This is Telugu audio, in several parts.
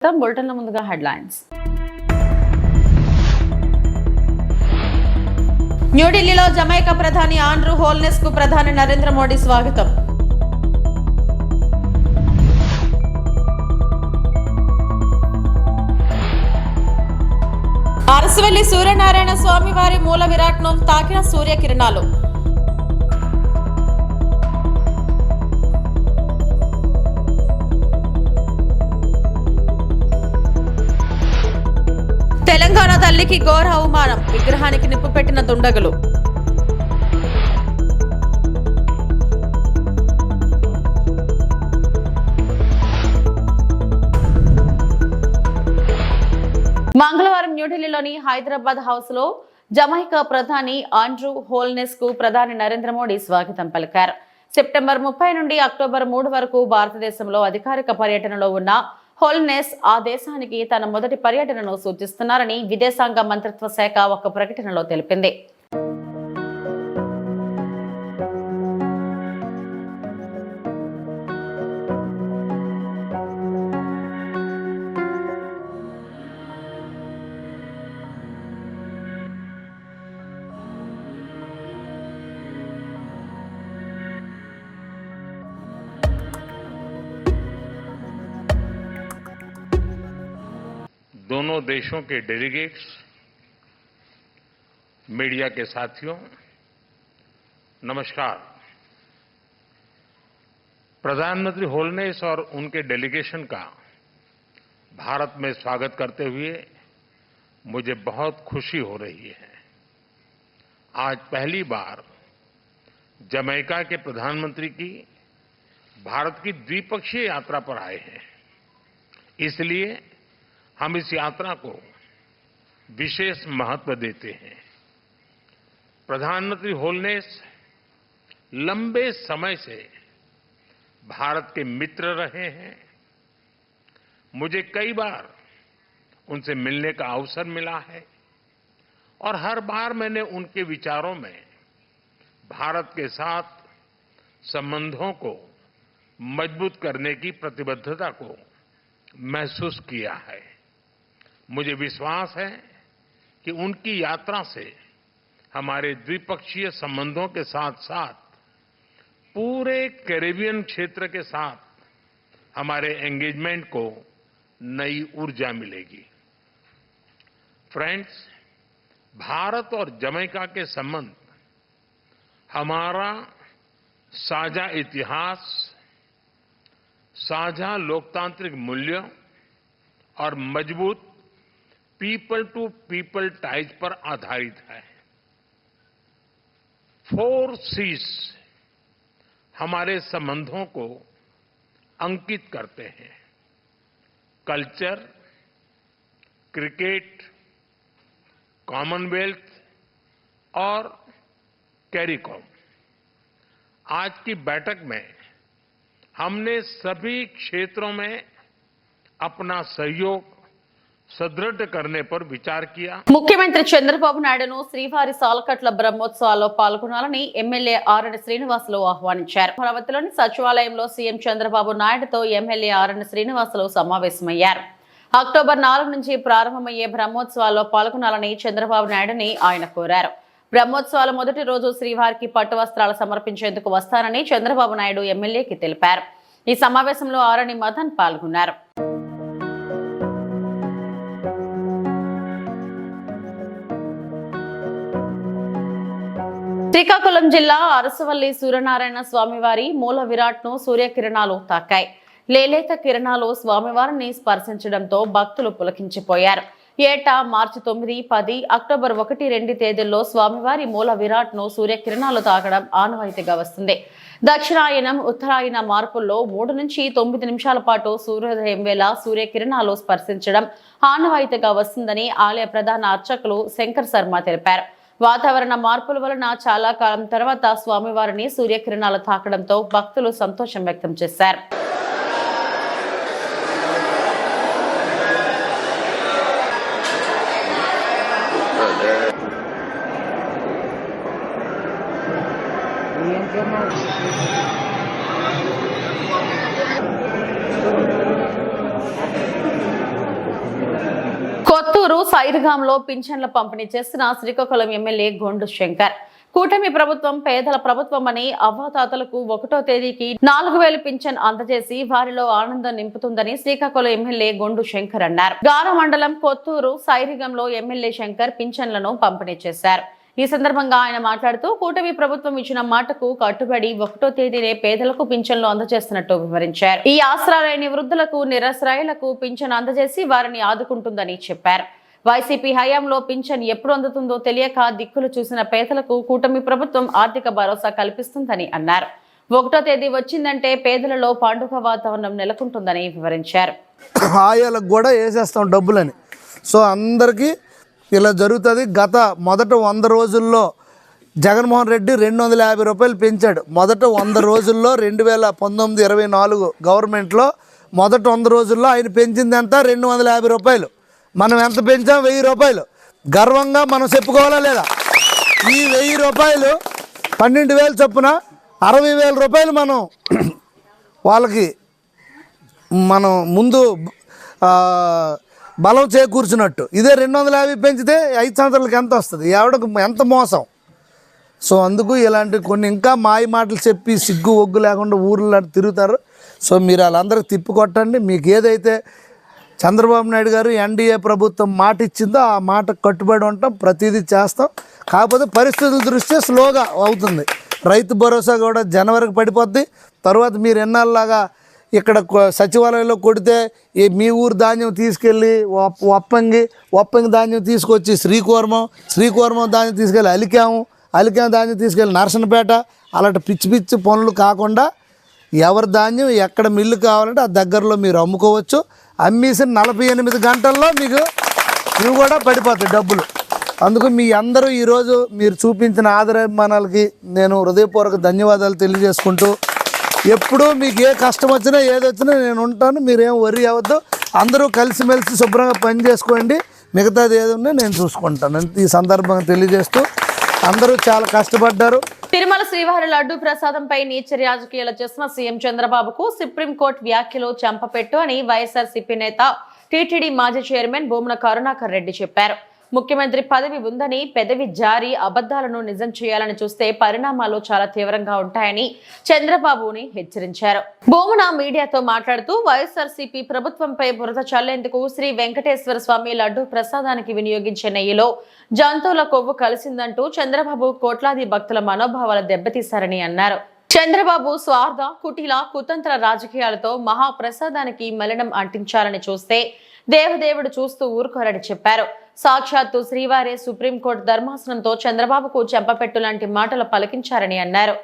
బులెటిన్ల ముందుగా హెడ్లైన్స్. న్యూఢిల్లీలో జమైకా ప్రధాని ఆండ్రూ హోల్నెస్ కు ప్రధాని నరేంద్ర మోడీ స్వాగతం. అరసవల్లి సూర్యనారాయణ స్వామి వారి మూల విరాట్ను తాకిన సూర్యకిరణాలు. తెలంగాణ తల్లికి ఘోర అవమానం, విగ్రహానికి నిప్పు పెట్టిన దుండగులు. మంగళవారం న్యూఢిల్లీలోని హైదరాబాద్ హౌస్ లో జమైకా ప్రధాని ఆండ్రూ హోల్నెస్ కు ప్రధాని నరేంద్ర మోడీ స్వాగతం పలికారు. సెప్టెంబర్ 30 నుండి అక్టోబర్ 3 వరకు భారతదేశంలో అధికారిక పర్యటనలో ఉన్న హోల్నెస్ ఆ దేశానికి తన మొదటి పర్యటనను సూచిస్తున్నారని విదేశాంగ మంత్రిత్వ శాఖ ఒక ప్రకటనలో తెలిపింది. दोनों देशों के डेलीगेट्स, मीडिया के साथियों, नमस्कार. प्रधानमंत्री होलनेस और उनके डेलीगेशन का भारत में स्वागत करते हुए मुझे बहुत खुशी हो रही है. आज पहली बार जमैका के प्रधानमंत्री की भारत की द्विपक्षीय यात्रा पर आए हैं. इसलिए हम इस यात्रा को विशेष महत्व देते हैं. प्रधानमंत्री होलनेस लंबे समय से भारत के मित्र रहे हैं. मुझे कई बार उनसे मिलने का अवसर मिला है और हर बार मैंने उनके विचारों में भारत के साथ संबंधों को मजबूत करने की प्रतिबद्धता को महसूस किया है. मुझे विश्वास है कि उनकी यात्रा से हमारे द्विपक्षीय संबंधों के साथ साथ पूरे कैरेबियन क्षेत्र के साथ हमारे एंगेजमेंट को नई ऊर्जा मिलेगी. फ्रेंड्स, भारत और जमैका के संबंध हमारा साझा इतिहास, साझा लोकतांत्रिक मूल्यों और मजबूत पीपल टू पीपल टाइज पर आधारित है. 4 C's हमारे संबंधों को अंकित करते हैं: कल्चर, क्रिकेट, कॉमनवेल्थ और कैरिकॉम. आज की बैठक में हमने सभी क्षेत्रों में अपना सहयोग సుదృఢ करने पर विचार किया. ముఖ్యమంత్రి చంద్రబాబు నాయుడును శ్రీవారి సాలకట్ల బ్రహ్మోత్సవాల్లో పాల్గొనాలని ఎమ్మెల్యే ఆరణి శ్రీనివాసులు ఆహ్వానించారు. అమరావతిలోని సచివాలయంలో సీఎం చంద్రబాబు నాయుడుతో ఎమ్మెల్యే ఆరణి శ్రీనివాసులు సమావేశమయ్యారు. అక్టోబర్ 4 నుంచి ప్రారంభమయ్యే బ్రహ్మోత్సవాల్లో పాల్గొనాలని చంద్రబాబు నాయుడుని ఆయన కోరారు. బ్రహ్మోత్సవాల మొదటి రోజు శ్రీవారికి పట్టు వస్త్రాలు సమర్పించేందుకు వస్తానని చంద్రబాబు నాయుడు ఎమ్మెల్యేకి తెలిపారు. ఈ సమావేశంలో ఆరణి మదన్ పాల్గొన్నారు. శ్రీకాకుళం జిల్లా అరసవల్లి సూర్యనారాయణ స్వామివారి మూల విరాట్ను సూర్యకిరణాలు తాకాయి. లేలేత కిరణాలు స్వామివారిని స్పర్శించడంతో భక్తులు పులకించిపోయారు. ఏటా మార్చి 9, 10, అక్టోబర్ 1, 2 తేదీల్లో స్వామివారి మూల విరాట్ను సూర్యకిరణాలు తాకడం ఆనవాయితీగా వస్తుంది. దక్షిణాయనం, ఉత్తరాయణ మార్పుల్లో 3 నుంచి 9 నిమిషాల పాటు సూర్యోదయం వేళ సూర్యకిరణాలు స్పర్శించడం ఆనవాయితీగా వస్తుందని ఆలయ ప్రధాన అర్చకులు శంకర్ శర్మ తెలిపారు. వాతావరణ మార్పుల వలన చాలా కాలం తర్వాత స్వామివారిని సూర్యకిరణాలు తాకడంతో భక్తులు సంతోషం వ్యక్తం చేశారు. కొత్తూరు సైరుగాంలో పింఛన్ల పంపిణీ చేసిన శ్రీకాకుళం ఎమ్మెల్యే గొండు శంకర్. కూటమి ప్రభుత్వం పేదల ప్రభుత్వం అని అవ్వాతాతలకు 1వ తేదీకి 4000 పింఛన్ అందజేసి వారిలో ఆనందం నింపుతుందని శ్రీకాకుళం ఎమ్మెల్యే గొండు శంకర్ అన్నారు. గార మండలం కొత్తూరు సైరిగంలో ఎమ్మెల్యే శంకర్ పింఛన్లను పంపిణీ చేశారు. ఈ సందర్భంగా ఆయన మాట్లాడుతూ కూటమి ప్రభుత్వం ఇచ్చిన మాటకు కట్టుబడి 1వ తేదీనే పేదలకు పింఛన్లు అందజేస్తున్నట్టు వివరించారు. ఈ ఆసరా లేని వృద్ధులకు నిరాశ్రయులకు పింఛన్ అందజేసి వారిని ఆదుకుంటుందని చెప్పారు. వైసీపీ హయాంలో పింఛన్ ఎప్పుడు అందుతుందో తెలియక దిక్కులు చూసిన పేదలకు కూటమి ప్రభుత్వం ఆర్థిక భరోసా కల్పిస్తుందని అన్నారు. 1వ తేదీ వచ్చిందంటే పేదలలో పండుగ వాతావరణం నెలకొంటుందని వివరించారు. ఆయాలకు కూడా వేసేస్తాం డబ్బులని. సో అందరికీ ఇలా జరుగుతుంది. మొదట 100 రోజుల్లో జగన్మోహన్ రెడ్డి 250 రూపాయలు పెంచాడు. మొదట 100 రోజుల్లో 2019-24 గవర్నమెంట్లో మొదట 100 రోజుల్లో ఆయన పెంచింది ఎంత? 250 రూపాయలు. మనం ఎంత పెంచాం? 1000 రూపాయలు. గర్వంగా మనం చెప్పుకోవాలా లేదా? ఈ 1000 రూపాయలు 12,000 చొప్పున 60,000 రూపాయలు వాళ్ళకి మనం ముందు బలం చేకూర్చున్నట్టు. ఇదే 250 పెంచితే 5 సంవత్సరాలకి ఎంత వస్తుంది? ఎవడకు ఎంత మోసం. సో అందుకు ఇలాంటి కొన్ని ఇంకా మాయ మాటలు చెప్పి సిగ్గు ఒగ్గు లేకుండా ఊర్లో తిరుగుతారు. సో మీరు వాళ్ళందరికీ తిప్పికొట్టండి. మీకు ఏదైతే చంద్రబాబు నాయుడు గారు ఎన్డీఏ ప్రభుత్వం మాట ఇచ్చిందో ఆ మాట కట్టుబడి ఉంటాం, ప్రతిదీ చేస్తాం. కాకపోతే పరిస్థితుల దృష్ట్యా స్లోగా అవుతుంది. రైతు భరోసా కూడా జనవరికి పడిపోద్ది. తర్వాత మీరు ఎన్నాళ్ళలాగా ఇక్కడ సచివాలయంలో కొడితే మీ ఊరు ధాన్యం తీసుకెళ్ళి ఒప్పంగి ధాన్యం తీసుకొచ్చి శ్రీకూర్మం ధాన్యం తీసుకెళ్ళి అలికాము ధాన్యం తీసుకెళ్ళి నరసనపేట, అలాంటి పిచ్చి పనులు కాకుండా ఎవరి ధాన్యం ఎక్కడ మిల్లు కావాలంటే ఆ దగ్గరలో మీరు అమ్ముకోవచ్చు. అమ్మేసిన 48 గంటల్లో ఇవి కూడా పడిపోతాయి డబ్బులు. అందుకు మీ అందరూ ఈరోజు మీరు చూపించిన ఆదరాభిమానాలకి నేను హృదయపూర్వక ధన్యవాదాలు తెలియజేసుకుంటూ, ఎప్పుడూ మీకు ఏ కష్టం వచ్చినా ఏదొచ్చినా నేను ఉంటాను. మీరేం వరి అవ్వద్దు. అందరూ కలిసిమెలిసి శుభ్రంగా పని చేసుకోండి. మిగతాది ఏదన్నా నేను చూసుకుంటాను. ఈ సందర్భంగా తెలియజేస్తూ అందరూ చాలా కష్టపడ్డారు. తిరుమల శ్రీవారి లడ్డు ప్రసాదంపై నీచ రాజకీయాలు చేసిన సీఎం చంద్రబాబుకు సుప్రీంకోర్టు వ్యాఖ్యలు చంపపెట్టు అని వైఎస్ఆర్సీపీ నేత టీటీడీ మాజీ చైర్మన్ భూమన కరుణాకర్ రెడ్డి చెప్పారు. ముఖ్యమంత్రి పదవి ఉందని పెదవి జారి అబద్దాలను నిజం చేయాలని చూస్తే పరిణామాలు చాలా తీవ్రంగా ఉంటాయని చంద్రబాబుని హెచ్చరించారు. భూమన మీడియాతో మాట్లాడుతూ వైఎస్ఆర్సీపీ ప్రభుత్వంపై బురద చల్లేందుకు శ్రీ వెంకటేశ్వర స్వామి లడ్డు ప్రసాదానికి వినియోగించే నెయ్యిలో జంతువుల కొవ్వు కలిసిందంటూ చంద్రబాబు కోట్లాది భక్తుల మనోభావాలు దెబ్బతీశారని అన్నారు. చంద్రబాబు స్వార్థ కుటిల కుతంత్ర రాజకీయాలతో మహాప్రసాదానికి మలినం అంటించాలని చూస్తే దేవదేవుడు చూస్తూ ఊరుకోరని చెప్పారు. సాక్షాత్తు శ్రీవారే సుప్రీంకోర్టు ధర్మాసనంతో చంద్రబాబుకు చెంపపెట్టు లాంటి మాటలు పలికించారని అన్నారు.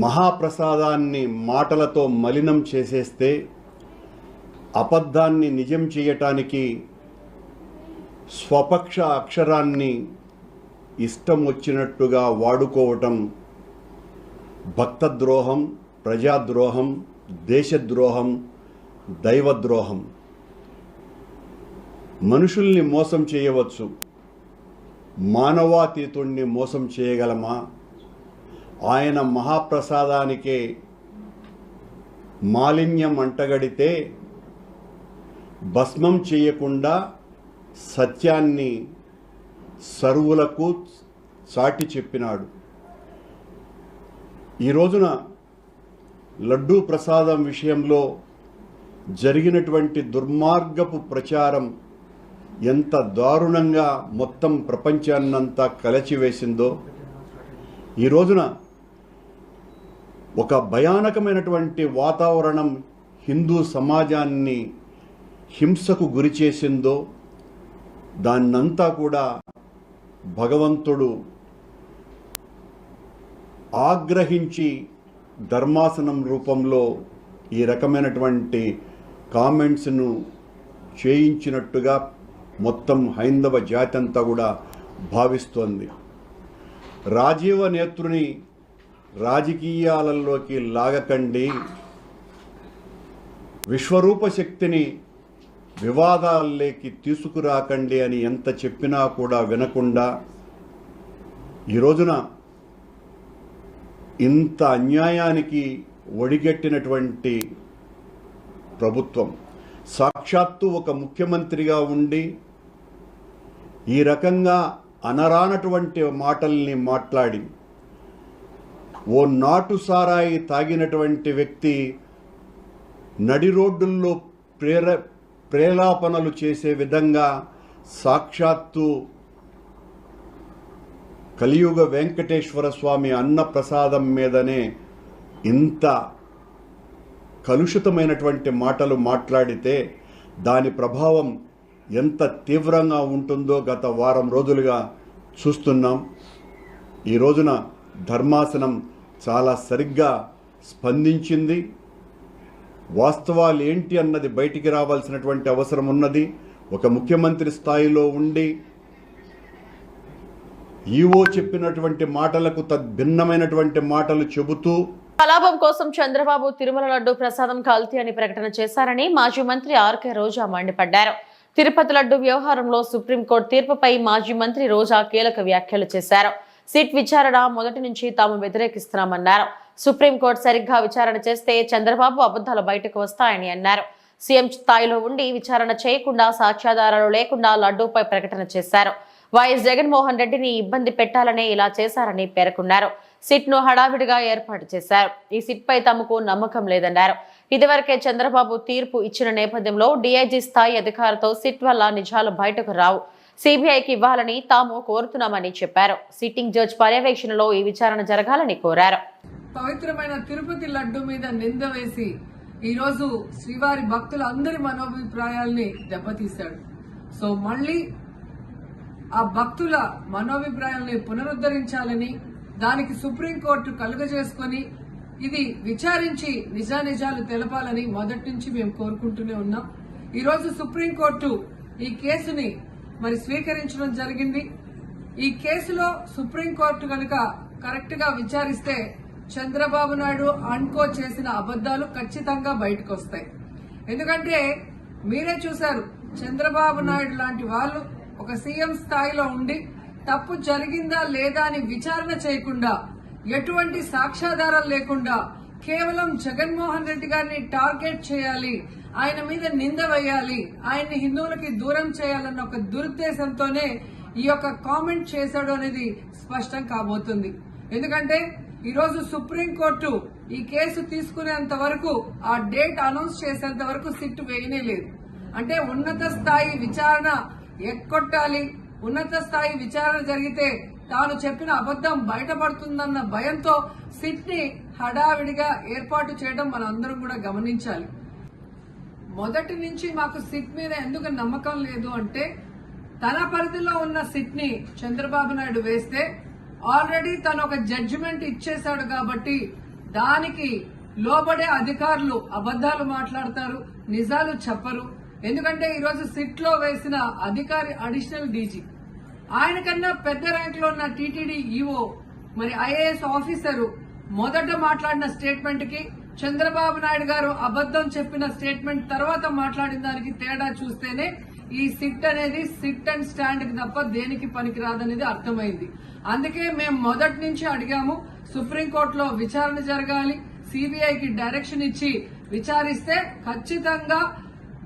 మహాప్రసాదాన్ని మాటలతో మలినం చేసేస్తే అబద్ధాన్ని నిజం చేయటానికి స్వపక్ష అక్షరాన్ని ఇష్టం వచ్చినట్టుగా వాడుకోవటం భక్తద్రోహం, ప్రజాద్రోహం, దేశద్రోహం, దైవద్రోహం. మనుషుల్ని మోసం చేయవచ్చు, మానవాతీతుణ్ణి మోసం చేయగలమా? ఆయన మహాప్రసాదానికే మాలిన్యం అంటగడితే భస్మం చేయకుండా సత్యాన్ని సర్వులకు చాటి చెప్పినాడు. ఈ రోజున లడ్డూ ప్రసాదం విషయంలో జరిగినటువంటి దుర్మార్గపు ప్రచారం ఎంత దారుణంగా మొత్తం ప్రపంచాన్నంతా కలచివేసిందో, ఈ రోజున ఒక భయానకమైనటువంటి వాతావరణం హిందూ సమాజాన్ని హింసకు గురి చేసిందో, దాన్నంతా కూడా భగవంతుడు ఆగ్రహించి ధర్మాసనం రూపంలో ఈ రకమైనటువంటి కామెంట్స్ను చేయించినట్టుగా మొత్తం హైందవ జాతి అంతా కూడా భావిస్తోంది. రాజీవ నేత్రుని రాజకీయాలలోకి లాగకండి, విశ్వరూప శక్తిని వివాదాల్లోకి తీసుకురాకండి అని ఎంత చెప్పినా కూడా వినకుండా ఈ రోజున ఇంత అన్యాయానికి ఒడిగట్టినటువంటి ప్రభుత్వం, సాక్షాత్తు ఒక ముఖ్యమంత్రిగా ఉండి ఈ రకంగా అనరానటువంటి మాటల్ని మాట్లాడి ఓ నాటు సారాయి తాగినటువంటి వ్యక్తి నడి రోడ్డుల్లో ప్రేలాపనలు చేసే విధంగా సాక్షాత్తు కలియుగ వెంకటేశ్వర స్వామి అన్న ప్రసాదం మీదనే ఇంత కలుషితమైనటువంటి మాటలు మాట్లాడితే దాని ప్రభావం ఎంత తీవ్రంగా ఉంటుందో గత వారం రోజులుగా చూస్తున్నాం. ఈ రోజున ధర్మాసనం చాలా సరిగ్గా స్పందించింది. వాస్తవాలు ఏంటి అన్నది బయటికి రావాల్సినటువంటి అవసరం ఉన్నది. ఒక ముఖ్యమంత్రి స్థాయిలో ఉండి ఈవో చెప్పినటువంటి మాటలకు తద్భిన్నమైనటువంటి మాటలు చెబుతూ కలాపం కోసం చంద్రబాబు తిరుమల లడ్డు ప్రసాదం కల్తీ అని ప్రకటన చేశారని మాజీ మంత్రి ఆర్కే రోజా మండిపడ్డారు. తిరుపతి లడ్డు వ్యవహారంలో సుప్రీంకోర్టు తీర్పుపై మాజీ మంత్రి రోజా కీలక వ్యాఖ్యలు చేశారు. సిట్ విచారణ మొదటి నుంచి తాము వ్యతిరేకిస్తున్నామన్నారు. సుప్రీంకోర్టు సరిగ్గా విచారణ చేస్తే చంద్రబాబు అబద్ధాలు బయటకు వస్తాయని అన్నారు. సీఎం స్థాయిలో ఉండి విచారణ చేయకుండా సాక్ష్యాధారాలు లేకుండా లడ్డూపై ప్రకటన చేశారు. వైఎస్ జగన్మోహన్ రెడ్డిని ఇబ్బంది పెట్టాలనే ఇలా చేశారని పేర్కొన్నారు. సిట్ ను హడావిడిగా ఏర్పాటు చేశారు. ఈ సిట్ పై తమకు నమ్మకం లేదన్నారు. ఇదివరకే చంద్రబాబు తీర్పు ఇచ్చిన నేపథ్యంలో డీఐజీ స్థాయి అధికారితో సిట్ వల్ల నిజాలు బయటకు రావు, సిబిఐకి ఇవ్వాలని తాము కోరుతున్నామని చెప్పారు. సిట్టింగ్ జడ్జి పర్యవేక్షణలో ఈ విచారణ జరగాలని కోరారు. పవిత్రమైన తిరుపతి లడ్డు మీద నింద వేసి ఈరోజు శ్రీవారి భక్తులందరి మనోభిప్రాయాల్ని దెబ్బతీశాడు. సో మళ్ళీ ఆ భక్తుల మనోభిప్రాయాల్ని పునరుద్ధరించాలని, దానికి సుప్రీంకోర్టు కలుగజేసుకొని ఇది విచారించి నిజానిజాలు తెలపాలని మొదటి నుంచి మేము కోరుకుంటూనే ఉన్నాం. ఈరోజు సుప్రీంకోర్టు ఈ కేసుని మరి స్వీకరించడం జరిగింది. ఈ కేసులో సుప్రీంకోర్టు కనుక కరెక్ట్ గా విచారిస్తే చంద్రబాబు నాయుడు అన్కో చేసిన అబద్దాలు ఖచ్చితంగా బయటకు వస్తాయి. ఎందుకంటే మీరే చూశారు, చంద్రబాబు నాయుడు లాంటి వాళ్ళు ఒక సీఎం స్థాయిలో ఉండి తప్పు జరిగిందా లేదా అని విచారణ చేయకుండా, ఎటువంటి సాక్ష్యాధారాలు లేకుండా కేవలం జగన్మోహన్ రెడ్డి గారిని టార్గెట్ చేయాలి, ఆయన మీద నింద వేయాలి, ఆయన్ని హిందువులకి దూరం చేయాలన్న ఒక దురుద్దేశంతోనే ఈ యొక్క కామెంట్ చేశాడు అనేది స్పష్టం కాబోతుంది. ఎందుకంటే ఈరోజు సుప్రీంకోర్టు ఈ కేసు తీసుకునేంత వరకు, ఆ డేట్ అనౌన్స్ చేసేంత వరకు సిట్ వేయనే లేదు. అంటే ఉన్నత స్థాయి విచారణ ఎక్కొట్టాలి, ఉన్నత స్థాయి విచారణ జరిగితే తాను చెప్పిన అబద్దం బయటపడుతుందన్న భయంతో సిట్ ని హడావిడిగా ఏర్పాటు చేయడం మనం అందరం కూడా గమనించాలి. మొదటి నుంచి మాకు సిట్ మీద ఎందుకు నమ్మకం లేదు అంటే, తన పరిధిలో ఉన్న సిట్ ని చంద్రబాబు నాయుడు వేస్తే ఆల్రెడీ తను ఒక జడ్జిమెంట్ ఇచ్చేశాడు కాబట్టి దానికి లోబడే అధికారులు అబద్దాలు మాట్లాడతారు, నిజాలు చెప్పరు. ఎందుకంటే ఈరోజు సిట్ లో వేసిన అధికారి అడిషనల్ డీజీ, ఆయన కన్నా పెద్ద ర్యాంక్ లో ఉన్న టీటీడీ ఈఓ, మరి ఐఏఎస్ ఆఫీసరు మొదట మాట్లాడిన స్టేట్మెంట్ కి చంద్రబాబు నాయుడు గారు అబద్దం చెప్పిన స్టేట్మెంట్ తర్వాత మాట్లాడిన దానికి తేడా చూస్తేనే ఈ సిట్ అనేది సిట్ అండ్ స్టాండ్ కి తప్ప దేనికి పనికిరాదనేది అర్థమైంది. అందుకే మేము మొదటి నుంచి అడిగాము, సుప్రీంకోర్టులో విచారణ జరగాలి, సిబిఐకి డైరెక్షన్ ఇచ్చి విచారిస్తే ఖచ్చితంగా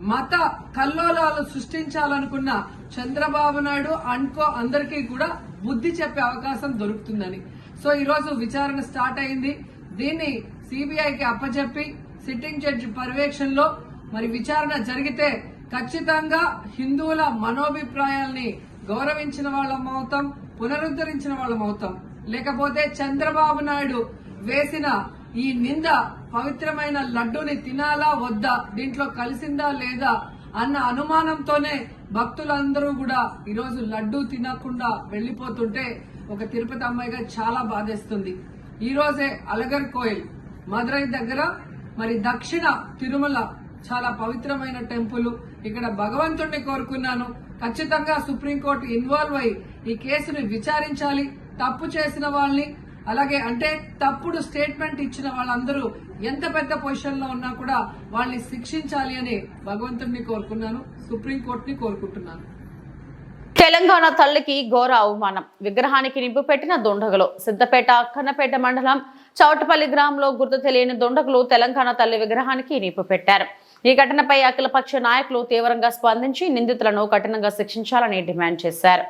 మత కల్లోలాలు సృష్టించాలనుకున్న చంద్రబాబు నాయుడు అన్కో అందరికీ కూడా బుద్ధి చెప్పే అవకాశం దొరుకుతుందని. సో ఈరోజు విచారణ స్టార్ట్ అయింది. దీన్ని సిబిఐకి అప్పచెప్పి సిట్టింగ్ జడ్జి పర్యవేక్షణలో మరి విచారణ జరిగితే ఖచ్చితంగా హిందువుల మనోభిప్రాయాల్ని గౌరవించిన వాళ్ళం అవుతాం, పునరుద్ధరించిన వాళ్ళం అవుతాం. లేకపోతే చంద్రబాబు నాయుడు వేసిన ఈ నింద పవిత్రమైన లడ్డూని తినాలా వద్దా, దీంట్లో కలిసిందా లేదా అన్న అనుమానంతోనే భక్తులందరూ కూడా ఈరోజు లడ్డూ తినకుండా వెళ్లిపోతుంటే ఒక తిరుపతి అమ్మాయిగా చాలా బాధేస్తుంది. ఈ రోజే అలగర్ కోయిల్ మదురై దగ్గర మరి దక్షిణ తిరుమల చాలా పవిత్రమైన టెంపుల్, ఇక్కడ భగవంతుడిని కోరుకున్నాను, ఖచ్చితంగా సుప్రీంకోర్టు ఇన్వాల్వ్ అయి ఈ కేసుని విచారించాలి. తప్పు చేసిన వాళ్ళని, అలాగే అంటే తప్పుడు స్టేట్మెంట్ ఇచ్చిన వాళ్ళందరూ ఎంత పెద్ద పొజిషన్ లో ఉన్నా కూడా వాళ్ళని శిక్షించాలి అని భగవంతుడిని కోరుకున్నాను, సుప్రీంకోర్టుని కోరుకుంటున్నాను. తెలంగాణ తల్లికి ఘోర అవమానం. విగ్రహానికి నింపు పెట్టిన దుండగులు. సిద్దపేట అక్కన్నపేట మండలం చౌటపల్లి గ్రామంలో గుర్తు తెలియని దుండగులు తెలంగాణ తల్లి విగ్రహానికి నింపు పెట్టారు. ఈ ఘటనపై అఖిలపక్ష నాయకులు తీవ్రంగా స్పందించి నిందితులను కఠినంగా శిక్షించాలని డిమాండ్ చేశారు.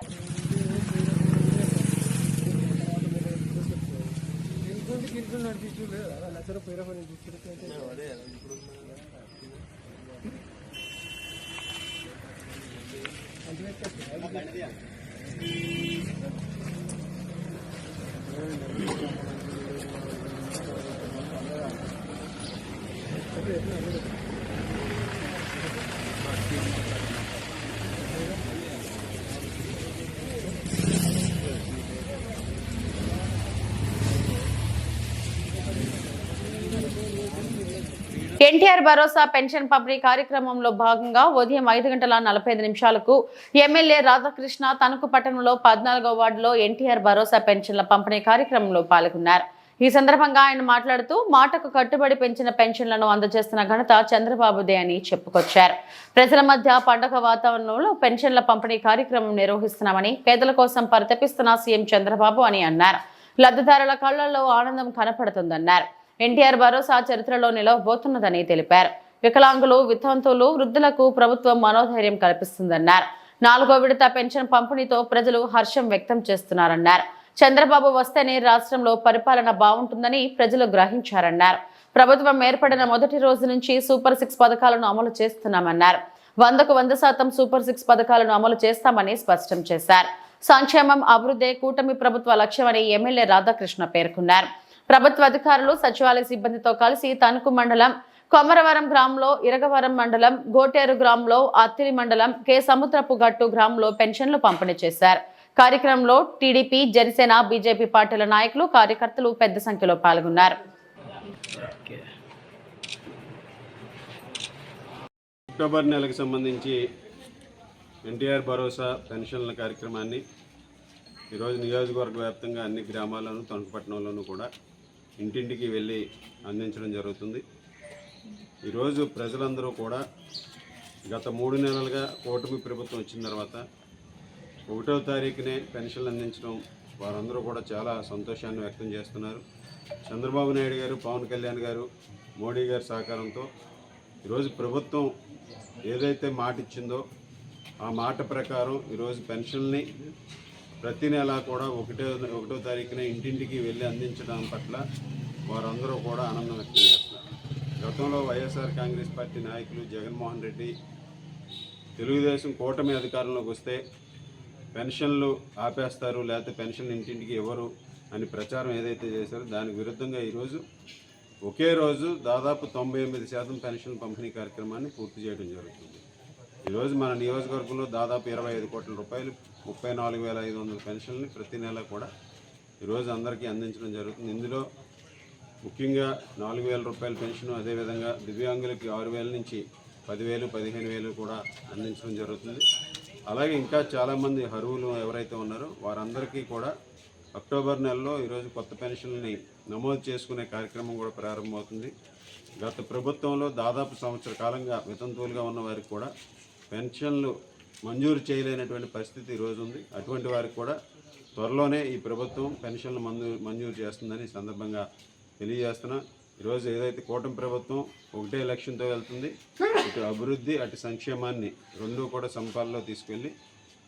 ఎన్టీఆర్ భరోసా పెన్షన్ పంపిణీ కార్యక్రమంలో భాగంగా ఉదయం 5:45 ఎమ్మెల్యే రాధాకృష్ణ తణుకు పట్టణంలో 14వ వార్డులో ఎన్టీఆర్ భరోసా పెన్షన్ల పంపిణీ కార్యక్రమంలో పాల్గొన్నారు. ఈ సందర్భంగా ఆయన మాట్లాడుతూ మాటకు కట్టుబడి పెంచిన పెన్షన్లను అందజేస్తున్న ఘనత చంద్రబాబుదే అని చెప్పుకొచ్చారు. ప్రజల మధ్య పండగ వాతావరణంలో పెన్షన్ల పంపిణీ కార్యక్రమం నిర్వహిస్తున్నామని, పేదల కోసం పరితపిస్తున్న సీఎం చంద్రబాబు అని అన్నారు. లబ్ధిదారుల కళ్లలో ఆనందం కనపడుతుందన్నారు. ఎన్టీఆర్ భరోసా చరిత్రలో నిలవబోతున్నదని తెలిపారు. వికలాంగులు, వితంతువులు, వృద్ధులకు ప్రభుత్వం మనోధైర్యం కల్పిస్తుందన్నారు. 4వ విడత పెన్షన్ పంపిణీతో ప్రజలు హర్షం వ్యక్తం చేస్తున్నారన్నారు. చంద్రబాబు వస్తేనే రాష్ట్రంలో పరిపాలన బాగుంటుందని ప్రజలు గ్రహించారన్నారు. ప్రభుత్వం ఏర్పడిన మొదటి రోజు నుంచి సూపర్ 6 పథకాలను అమలు చేస్తున్నామన్నారు. 100కు 100% సూపర్ 6 పథకాలను అమలు చేస్తామని స్పష్టం చేశారు. సంక్షేమం, అభివృద్ధి కూటమి ప్రభుత్వ లక్ష్యమని ఎమ్మెల్యే రాధాకృష్ణ పేర్కొన్నారు. ప్రభుత్వ అధికారులు సచివాలయ సిబ్బందితో కలిసి తణుకు మండలం కొమరవరం గ్రామంలో, ఇరగవరం మండలం గోటేరు గ్రామంలో, అత్తిలి మండలం కె సముద్రపు గట్టు గ్రామంలో పెన్షన్లు పంపిణీ చేశారు. కార్యక్రమంలో టీడీపీ, జనసేన, బీజేపీ పార్టీల నాయకులు, కార్యకర్తలు పెద్ద సంఖ్యలో పాల్గొన్నారు. అక్టోబర్ నెలకు సంబంధించి ఎన్టీఆర్ భరోసా పెన్షన్ల కార్యక్రమాన్ని ఈరోజు నియోజకవర్గ వ్యాప్తంగా అన్ని గ్రామాల్లోనూ, తణుకుపట్నంలోనూ కూడా ఇంటింటికి వెళ్ళి అందించడం జరుగుతుంది. ఈరోజు ప్రజలందరూ కూడా గత 3 నెలలుగా కూటమి ప్రభుత్వం వచ్చిన తర్వాత 1వ తారీఖునే పెన్షన్లు అందించడం వారందరూ కూడా చాలా సంతోషాన్ని వ్యక్తం చేస్తున్నారు. చంద్రబాబు నాయుడు గారు, పవన్ కళ్యాణ్ గారు, మోడీ గారి సహకారంతో ఈరోజు ప్రభుత్వం ఏదైతే మాట ఇచ్చిందో ఆ మాట ప్రకారం ఈరోజు పెన్షన్ని ప్రతి నెల కూడా 1వ తారీఖున ఇంటింటికి వెళ్ళి అందించడం పట్ల వారందరూ కూడా ఆనందం వ్యక్తం చేస్తున్నారు. గతంలో వైఎస్ఆర్ కాంగ్రెస్ పార్టీ నాయకులు జగన్మోహన్ రెడ్డి తెలుగుదేశం కూటమి అధికారంలోకి వస్తే పెన్షన్లు ఆపేస్తారు, లేకపోతే పెన్షన్ ఇంటింటికి ఇవ్వరు అని ప్రచారం ఏదైతే చేశారో దానికి విరుద్ధంగా ఈరోజు ఒకే రోజు దాదాపు 98% పెన్షన్ పంపిణీ కార్యక్రమాన్ని పూర్తి చేయడం జరుగుతుంది. ఈరోజు మన నియోజకవర్గంలో దాదాపు 25 కోట్ల రూపాయలు 34,500 పెన్షన్ని ప్రతి నెల కూడా ఈరోజు అందరికీ అందించడం జరుగుతుంది. ఇందులో ముఖ్యంగా 4,000 రూపాయల పెన్షన్, అదేవిధంగా దివ్యాంగులకి 6,000 నుంచి 10,000, 15,000 కూడా అందించడం జరుగుతుంది. అలాగే ఇంకా చాలామంది అర్హులు ఎవరైతే ఉన్నారో వారందరికీ కూడా అక్టోబర్ నెలలో ఈరోజు కొత్త పెన్షన్ని నమోదు చేసుకునే కార్యక్రమం కూడా ప్రారంభమవుతుంది. గత ప్రభుత్వంలో దాదాపు సంవత్సర కాలంగా వితంతువులుగా ఉన్న వారికి కూడా పెన్షన్లు మంజూరు చేయలేనటువంటి పరిస్థితి ఈరోజు ఉంది. అటువంటి వారికి కూడా త్వరలోనే ఈ ప్రభుత్వం పెన్షన్లు మంజూరు చేస్తుందని సందర్భంగా తెలియజేస్తున్నా. ఈరోజు ఏదైతే కూటమి ప్రభుత్వం ఒకటే లక్ష్యంతో వెళ్తుంది, ఇటు అభివృద్ధి అటు సంక్షేమాన్ని రెండూ కూడా సమపాల్లో తీసుకెళ్ళి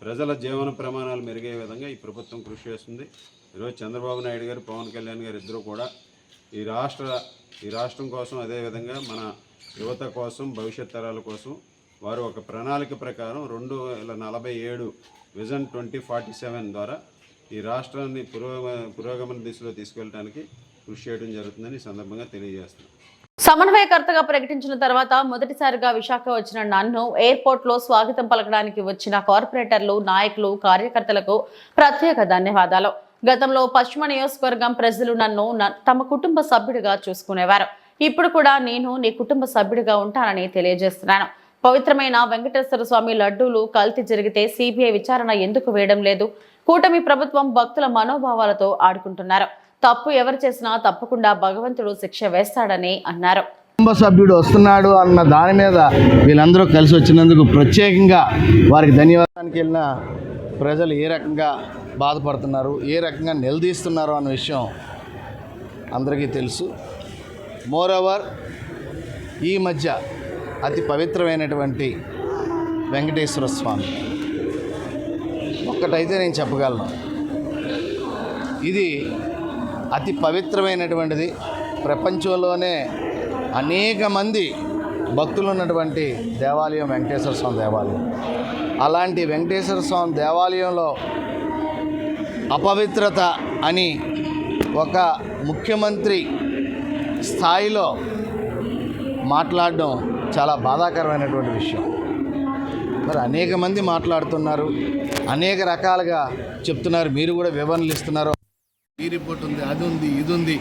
ప్రజల జీవన ప్రమాణాలు మెరుగే విధంగా ఈ ప్రభుత్వం కృషి చేస్తుంది. ఈరోజు చంద్రబాబు నాయుడు గారు, పవన్ కళ్యాణ్ గారు ఇద్దరు కూడా ఈ రాష్ట్రం కోసం, అదేవిధంగా మన యువత కోసం, భవిష్యత్ తరాల కోసం వారు ఒక ప్రణాళిక ప్రకారం 2047 విజన్ 2047 ద్వారా ఈ రాష్ట్రాన్ని పురోగమన దిశలో తీసుకెళ్ళడానికి కృషి చేయడం జరుగుతుందని సందర్భంగా తెలియజేస్తున్నాను. సమన్వయకర్తగా ప్రకటించిన తర్వాత మొదటిసారిగా విశాఖ వచ్చిన నన్ను ఎయిర్పోర్ట్ లో స్వాగతం పలకడానికి వచ్చిన కార్పొరేటర్లు, నాయకులు, కార్యకర్తలకు ప్రత్యేక ధన్యవాదాలు. గతంలో పశ్చిమ నియోజకవర్గం ప్రజలు నన్ను తమ కుటుంబ సభ్యుడిగా చూసుకునేవారు. ఇప్పుడు కూడా నేను నీ కుటుంబ సభ్యుడిగా ఉంటానని తెలియజేస్తున్నాను. పవిత్రమైన వెంకటేశ్వర స్వామి లడ్డూలు కల్తీ జరిగితే సిబిఐ విచారణ ఎందుకు వేయడం లేదు? కూటమి ప్రభుత్వం భక్తుల మనోభావాలతో ఆడుకుంటున్నారు. తప్పు ఎవరు చేసినా తప్పకుండా భగవంతుడు శిక్ష వేస్తాడని అన్నారు. కుటుంబ సభ్యుడు వస్తున్నాడు అన్న దాని మీద వీళ్ళందరూ కలిసి వచ్చినందుకు ప్రత్యేకంగా వారికి ధన్యవాదానికి వెళ్ళిన ప్రజలు ఏ రకంగా బాధపడుతున్నారు, ఏ రకంగా నిలదీస్తున్నారు అన్న విషయం అందరికీ తెలుసు. మోరోవర్ ఈ మధ్య అతి పవిత్రమైనటువంటి వెంకటేశ్వర స్వామి. ఒక్కటైతే నేను చెప్పగలను, ఇది అతి పవిత్రమైనటువంటిది. ప్రపంచంలోనే అనేక మంది భక్తులు ఉన్నటువంటి దేవాలయం వెంకటేశ్వర స్వామి దేవాలయం. అలాంటి వెంకటేశ్వర స్వామి దేవాలయంలో అపవిత్రత అని ఒక ముఖ్యమంత్రి స్థాయిలో మాట్లాడడం చాలా బాధాకరమైనటువంటి విషయం. మరి అనేక మంది మాట్లాడుతున్నారు, అనేక రకాలుగా చెప్తున్నారు, మీరు కూడా వివరణలు ఇస్తున్నారు. ఈ రిపోర్ట్ ఉంది, అది ఉంది, ఇది ఉంది,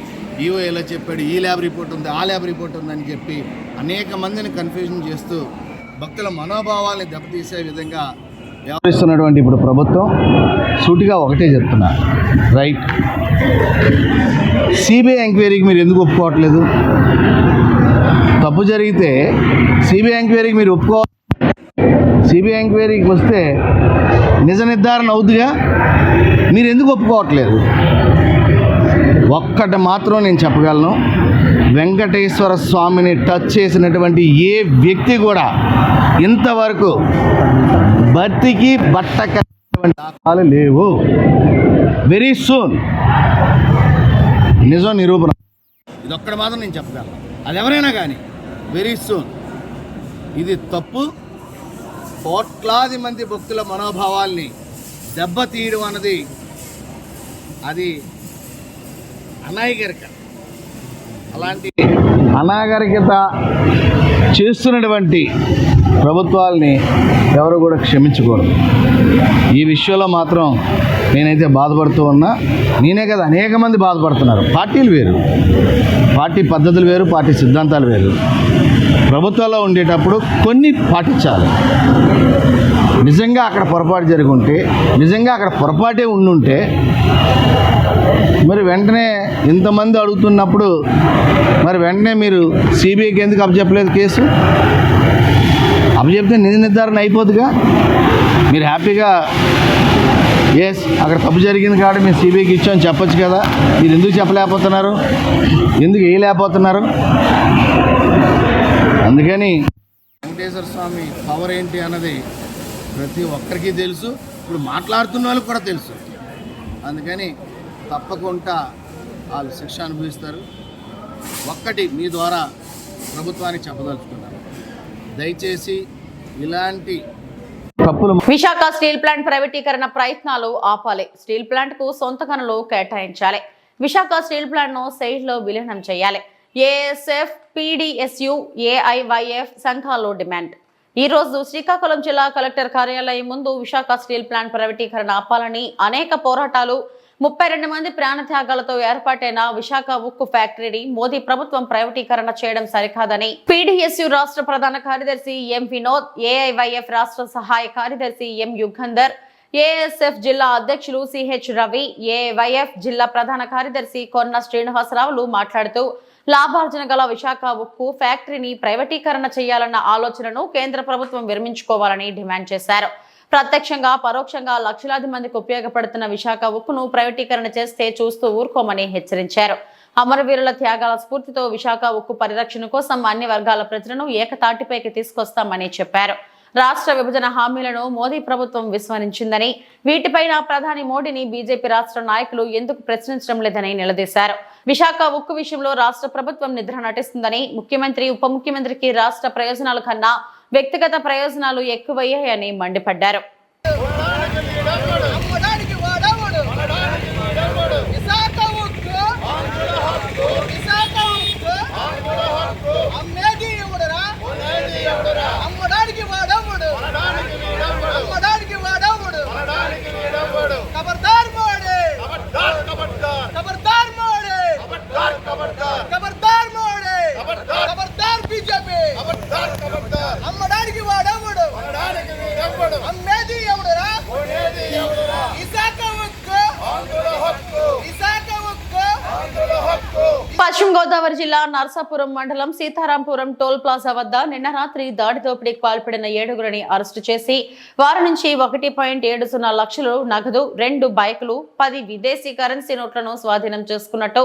ఈవో ఎలా చెప్పాడు, ఈ ల్యాబ్ రిపోర్ట్ ఉంది, ఆ ల్యాబ్ రిపోర్ట్ ఉంది అని చెప్పి అనేక మందిని కన్ఫ్యూజన్ చేస్తూ భక్తుల మనోభావాల్ని దెబ్బతీసే విధంగా వ్యవహరిస్తున్నటువంటి ఇప్పుడు ప్రభుత్వం సూటిగా ఒకటే చెప్తున్నా, రైట్, సిబిఐ ఎంక్వైరీకి మీరు ఎందుకు ఒప్పుకోవట్లేదు? తప్పు జరిగితే సిబిఐ ఎంక్వైరీకి మీరు ఒప్పుకోవాలి. సిబిఐ ఎంక్వైరీకి వస్తే నిజ నిర్ధారణ అవుతుందిగా, మీరు ఎందుకు ఒప్పుకోవట్లేదు? ఒక్కటి మాత్రం నేను చెప్పగలను, వెంకటేశ్వర స్వామిని టచ్ చేసినటువంటి ఏ వ్యక్తి కూడా ఇంతవరకు బతికి బట్టకటువంటి దాఖలాలు లేవు. వెరీ సూన్ నిజం నిరూపణ, ఇదొక్కటి మాత్రం నేను చెప్పగలను. అది ఎవరైనా కానీ వెరీ సూన్. ఇది తప్పు. కోట్లాది మంది భక్తుల మనోభావాల్ని దెబ్బతీయడం అన్నది అది అనాగరికత. అలాంటి అనాగరికత చేస్తున్నటువంటి ప్రభుత్వాల్ని ఎవరు కూడా క్షమించకూడదు. ఈ విషయంలో మాత్రం నేనైతే బాధపడుతూ ఉన్నా. నేనే కదా, అనేక మంది బాధపడుతున్నారు. పార్టీలు వేరు, పార్టీ పద్ధతులు వేరు, పార్టీ సిద్ధాంతాలు వేరు. ప్రభుత్వాల్లో ఉండేటప్పుడు కొన్ని పాటించాలి. నిజంగా అక్కడ పొరపాటు జరుగుంటే, నిజంగా అక్కడ పొరపాటే ఉండుంటే మరి వెంటనే ఇంతమంది అడుగుతున్నప్పుడు మరి వెంటనే మీరు సిబిఐకి ఎందుకు అప్పచెప్పలేదు కేసు? అప్పచెప్తే నిజ నిర్ధారణ అయిపోతుందిగా. మీరు హ్యాపీగా ఎస్ అక్కడ తప్పు జరిగింది కాబట్టి మేము సిబిఐకి ఇచ్చామని చెప్పొచ్చు కదా. మీరు ఎందుకు చెప్పలేకపోతున్నారు? ఎందుకు వేయలేకపోతున్నారు? అందుకని వెంకటేశ్వర స్వామి పవర్ ఏంటి అన్నది ప్రతి ఒక్కరికి తెలుసు, ఇప్పుడు మాట్లాడుతున్న వాళ్ళకి కూడా తెలుసు. అందుకని తప్పకుండా వాళ్ళు శిక్ష అనుభవిస్తారు. ఒక్కటి మీ ద్వారా ప్రభుత్వానికి చెప్పదలుచుకున్నాను, దయచేసి ఇలాంటి తప్పులు. విశాఖ స్టీల్ ప్లాంట్ ప్రైవేటీకరణ ప్రయత్నాలు ఆపాలి. స్టీల్ ప్లాంట్ కు సొంత గనులు కేటాయించాలి. విశాఖ స్టీల్ ప్లాంట్ ను సెయిల్ లో విలీనం చేయాలి. ఏఎస్ఎఫ్, పీడీఎస్యు, ఏఐవైఎఫ్ సంఘాల్లో డిమాండ్. ఈ రోజు శ్రీకాకుళం జిల్లా కలెక్టర్ కార్యాలయం ముందు విశాఖ స్టీల్ ప్లాంట్ ప్రైవేటీకరణ ఆపాలని అనేక పోరాటాలు, 32 మంది ప్రాణత్యాగాలతో ఏర్పాటైన విశాఖ ఉక్కు ఫ్యాక్టరీని మోదీ ప్రభుత్వం ప్రైవేటీకరణ చేయడం సరికాదని పీడీఎస్యు రాష్ట్ర ప్రధాన కార్యదర్శి ఎం వినోద్, ఏఐవైఎఫ్ రాష్ట్ర సహాయ కార్యదర్శి ఎం యుగంధర్, ఏఎస్ఎఫ్ జిల్లా అధ్యక్షులు సిహెచ్ రవి, ఏఐవైఎఫ్ జిల్లా ప్రధాన కార్యదర్శి కొన్న శ్రీనివాసరావులు మాట్లాడుతూ లాభార్జన గల విశాఖ ఉక్కు ఫ్యాక్టరీని ప్రైవేటీకరణ చేయాలన్న ఆలోచనను కేంద్ర ప్రభుత్వం విరమించుకోవాలని డిమాండ్ చేశారు. ప్రత్యక్షంగా పరోక్షంగా లక్షలాది మందికి ఉపయోగపడుతున్న విశాఖ ఉక్కును ప్రైవేటీకరణ చేస్తే చూస్తూ ఊరుకోమని హెచ్చరించారు. అమరవీరుల త్యాగాల స్ఫూర్తితో విశాఖ ఉక్కు పరిరక్షణ కోసం అన్ని వర్గాల ప్రజలను ఏకతాటిపైకి తీసుకొస్తామని చెప్పారు. రాష్ట్ర విభజన హామీలను మోదీ ప్రభుత్వం విస్మరించిందని, వీటిపైన ప్రధాని మోడీని బీజేపీ రాష్ట్ర నాయకులు ఎందుకు ప్రశ్నించడం లేదని నిలదీశారు. విశాఖ ఉక్కు విషయంలో రాష్ట్ర ప్రభుత్వం నిద్ర నటిస్తుందని, ముఖ్యమంత్రి, ఉప ముఖ్యమంత్రికి రాష్ట్ర ప్రయోజనాల కన్నా వ్యక్తిగత ప్రయోజనాలు ఎక్కువయ్యాయని మండిపడ్డారు. పశ్చిమ గోదావరి జిల్లా నర్సాపురం మండలం సీతారాంపురం టోల్ ప్లాజా వద్ద నిన్న రాత్రి దాడి దోపిడీకి పాల్పడిన 7గురిని అరెస్టు చేసి వారి నుంచి 1.70 లక్షలు నగదు, 2 బైకులు, 10 విదేశీ కరెన్సీ నోట్లను స్వాధీనం చేసుకున్నట్టు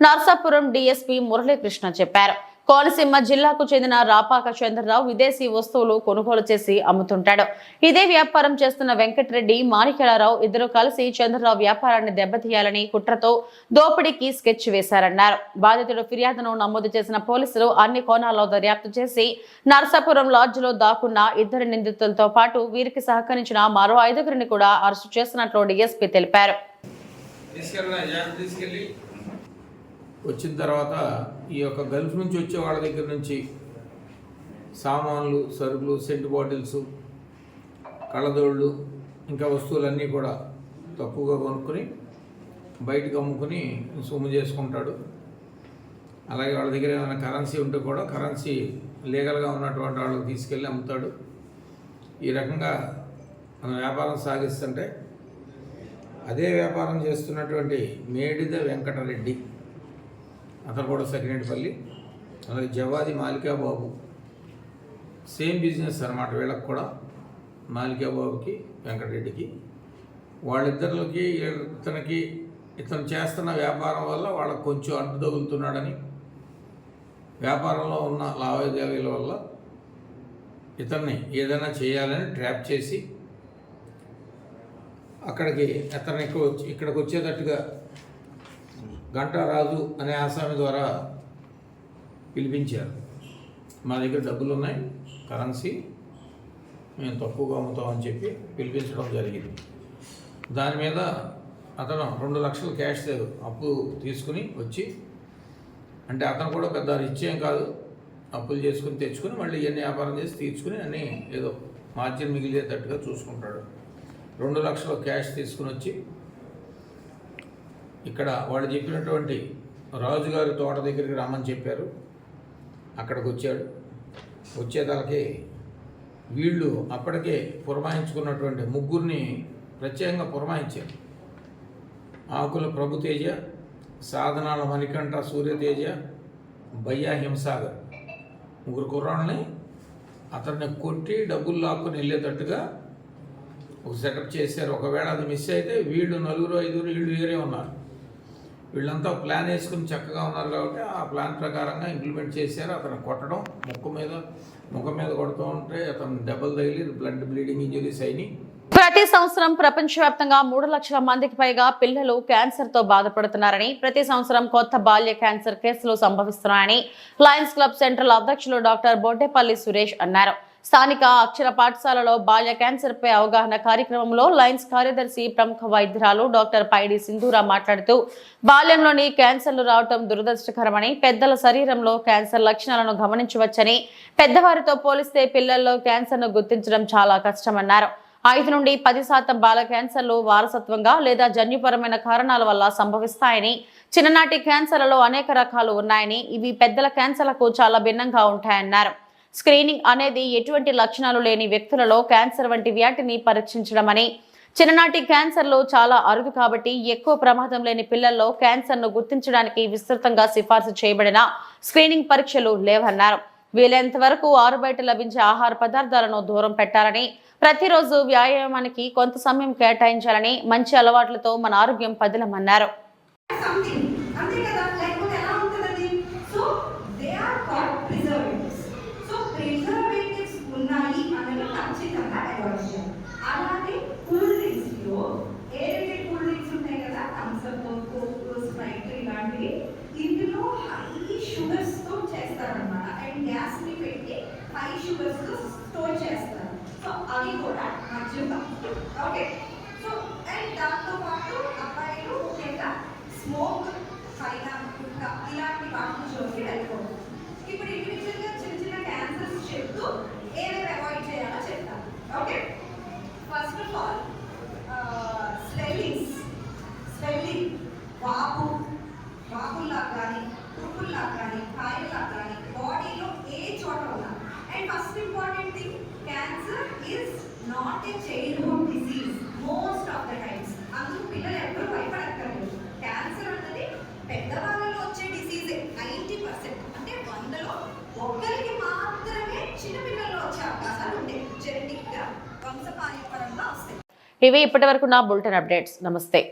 నర్సాపురం డీఎస్పీ మురళీకృష్ణ చెప్పారు. కోనసీమ జిల్లాకు చెందిన రాపాక చంద్రరావు విదేశీ వస్తువులు కొనుగోలు చేసి అమ్ముతుంటాడు. ఇదే వ్యాపారం చేస్తున్న వెంకటరెడ్డి, మాణిక్యాలరావు ఇద్దరు కలిసి చంద్రరావు వ్యాపారాన్ని దెబ్బతీయాలని కుట్రతో దోపిడీకి స్కెచ్ వేశారన్నారు. బాధితుడు ఫిర్యాదును నమోదు చేసిన పోలీసులు అన్ని కోణాల్లో దర్యాప్తు చేసి నరసాపురం లాడ్జిలో దాక్కున్న 2 నిందితులతో పాటు వీరికి సహకరించిన మరో 5గురిని కూడా అరెస్టు చేసినట్లు డీఎస్పీ తెలిపారు. వచ్చిన తర్వాత ఈ యొక్క గల్ఫ్ నుంచి వచ్చే వాళ్ళ దగ్గర నుంచి సామాన్లు, సరుకులు, సెంటు బాటిల్స్, కళ్ళదోళ్ళు, ఇంకా వస్తువులన్నీ కూడా తక్కువగా కొనుక్కొని బయటకు అమ్ముకుని సొమ్ము చేసుకుంటాడు. అలాగే వాళ్ళ దగ్గర ఏమైనా కరెన్సీ ఉంటే కూడా కరెన్సీ లీగల్గా ఉన్నటువంటి వాళ్ళకి తీసుకెళ్ళి అమ్ముతాడు. ఈ రకంగా మన వ్యాపారం సాగిస్తుంటే అదే వ్యాపారం చేస్తున్నటువంటి మేడిద వెంకటరెడ్డి, అతను కూడా సెకండపల్లి, అలాగే జవాది మాలికాబాబు, సేమ్ బిజినెస్ అన్నమాట. వీళ్ళకి కూడా మాలికాబాబుకి, వెంకటరెడ్డికి, వాళ్ళిద్దరికి ఇతను చేస్తున్న వ్యాపారం వల్ల వాళ్ళకు కొంచెం అడ్డు తగులుతున్నాడని, వ్యాపారంలో ఉన్న లావాదేవీల వల్ల ఇతన్ని ఏదైనా చేయాలని ట్రాప్ చేసి అతను ఇక్కడికి వచ్చేటట్టుగా గంటారాజు అనే ఆసామి ద్వారా పిలిపించారు. మా దగ్గర డబ్బులు ఉన్నాయి, కరెన్సీ మేము తక్కువగా అమ్ముతామని చెప్పి పిలిపించడం జరిగింది. దాని మీద అతను 2 లక్షలు క్యాష్ అప్పు తీసుకుని వచ్చి, అంటే అతను కూడా పెద్ద నిశ్చయం కాదు, అప్పులు చేసుకుని తెచ్చుకుని మళ్ళీ ఇవన్నీ వ్యాపారం చేసి తీర్చుకుని అన్నీ ఏదో మార్జిన్ మిగిలేటట్టుగా చూసుకుంటాడు. 2 లక్షలు క్యాష్ తీసుకుని వచ్చి ఇక్కడ వాళ్ళు చెప్పినటువంటి రాజుగారి తోట దగ్గరికి రమ్మని చెప్పారు. అక్కడికి వచ్చాడు. వచ్చేదానికి వీళ్ళు అప్పటికే పురమాయించుకున్నటువంటి 3 ప్రత్యేకంగా పురమాయించారు. ఆకుల ప్రభుతేజ, సాధనాల మణికంఠ సూర్యతేజ, బయ్యా హింసాగర్ 3 కుర్రాళ్ళని అతన్ని కొట్టి డబ్బులు లాక్కుని వెళ్ళేటట్టుగా ఒక సెటప్ చేశారు. ఒకవేళ అది మిస్ అయితే వీళ్ళు 4, 5 వీళ్ళు వేరే ఉన్నారు. వీళ్ళంతా ప్లాన్ వేసుకుని చక్కగా ఉన్నారు కాబట్టి ఆ ప్లాన్ ప్రకారంగా ఇంప్లిమెంట్ చేశారు. అతను కొట్టడం, ముఖం మీద కొడుతూ ఉంటే అతను దెబ్బలు తగిలి బ్లడ్ బ్లీడింగ్ ఇంజరీస్ అయినాయి. ప్రతి సంవత్సరం ప్రపంచవ్యాప్తంగా 3 లక్షల మందికి పైగా పిల్లలు క్యాన్సర్ తో బాధపడుతున్నారని, ప్రతి సంవత్సరం కొత్త బాల్య క్యాన్సర్ కేసులు సంభవిస్తున్నాయని లయన్స్ క్లబ్ సెంట్రల్ అధ్యక్షులు డాక్టర్ బొడ్డేపల్లి సురేష్ అన్నారు. స్థానిక అక్షర పాఠశాలలో బాల్య క్యాన్సర్ పై అవగాహన కార్యక్రమంలో లయన్స్ కార్యదర్శి, ప్రముఖ వైద్యురాలు డాక్టర్ పైడి సింధూరా మాట్లాడుతూ, బాల్యంలోని క్యాన్సర్లు రావటం దురదృష్టకరమని, పెద్దల శరీరంలో క్యాన్సర్ లక్షణాలను గమనించవచ్చని, పెద్దవారితో పోలిస్తే పిల్లల్లో క్యాన్సర్ను గుర్తించడం చాలా కష్టమన్నారు. 5 నుండి 10% బాల క్యాన్సర్లు వారసత్వంగా లేదా జన్యుపరమైన కారణాల వల్ల సంభవిస్తాయని, చిన్ననాటి క్యాన్సర్లలో అనేక రకాలు ఉన్నాయని, ఇవి పెద్దల క్యాన్సర్లకు చాలా భిన్నంగా ఉంటాయన్నారు. స్క్రీనింగ్ అనేది ఎటువంటి లక్షణాలు లేని వ్యక్తులలో క్యాన్సర్ వంటి వ్యాధిని పరీక్షించడమని, చిన్ననాటి క్యాన్సర్లు చాలా అరుదు కాబట్టి ఎక్కువ ప్రమాదం లేని పిల్లల్లో క్యాన్సర్ను గుర్తించడానికి విస్తృతంగా సిఫార్సు చేయబడిన స్క్రీనింగ్ పరీక్షలు లేవన్నారు. వీలైనంత వరకు ఆరుబయట లభించే ఆహార పదార్థాలను దూరం పెట్టాలని, ప్రతిరోజు వ్యాయామానికి కొంత సమయం కేటాయించాలని, మంచి అలవాట్లతో మన ఆరోగ్యం పదిలమన్నారు. ఇందులో హై షుగర్స్ తో చేస్తారన్నమాట. అండ్ గ్యాస్ ని పెట్టి హై షుగర్స్ తో స్టోర్ చేస్తారు. సో అవి కూడా మర్చిపోతాం. ఓకే, సో అండ్ దాంతో పాటు అబ్బాయిలు ముఖ్యంగా స్మోక్, పైన ఇలాంటి వాటి జోలికి వెళ్ళిపోతారు. ఇప్పుడు ఇండివిజువల్ గా చిన్న చిన్న క్యాన్సర్స్ చెప్తూ ఏదైనా అవాయిడ్ చేయాలో చెప్తాను. Okay, first of all swelling, వాపుల్లా కానీ, కుప్పుల్లా కానీ, కాయల్లా కానీ బాడీలో ఏ చోట ఉన్నా. And first important thing, cancer is not a childhood disease most of the times. అందుకు పిల్లలు ఎవరు భయపడక్కర్లేదు. క్యాన్సర్ అన్నది పెద్దవాళ్ళలో వచ్చే డిసీజే. 90% అంటే 100లో 1 మాత్రమే చిన్నపిల్లల్లో వచ్చే అవకాశాలు ఉంటాయి. జెనెటిక్ గా వంశపారంపరంగా వస్తాయి. ఇవి ఇప్పటి వరకు నా బులెటిన్ అప్డేట్స్. నమస్తే.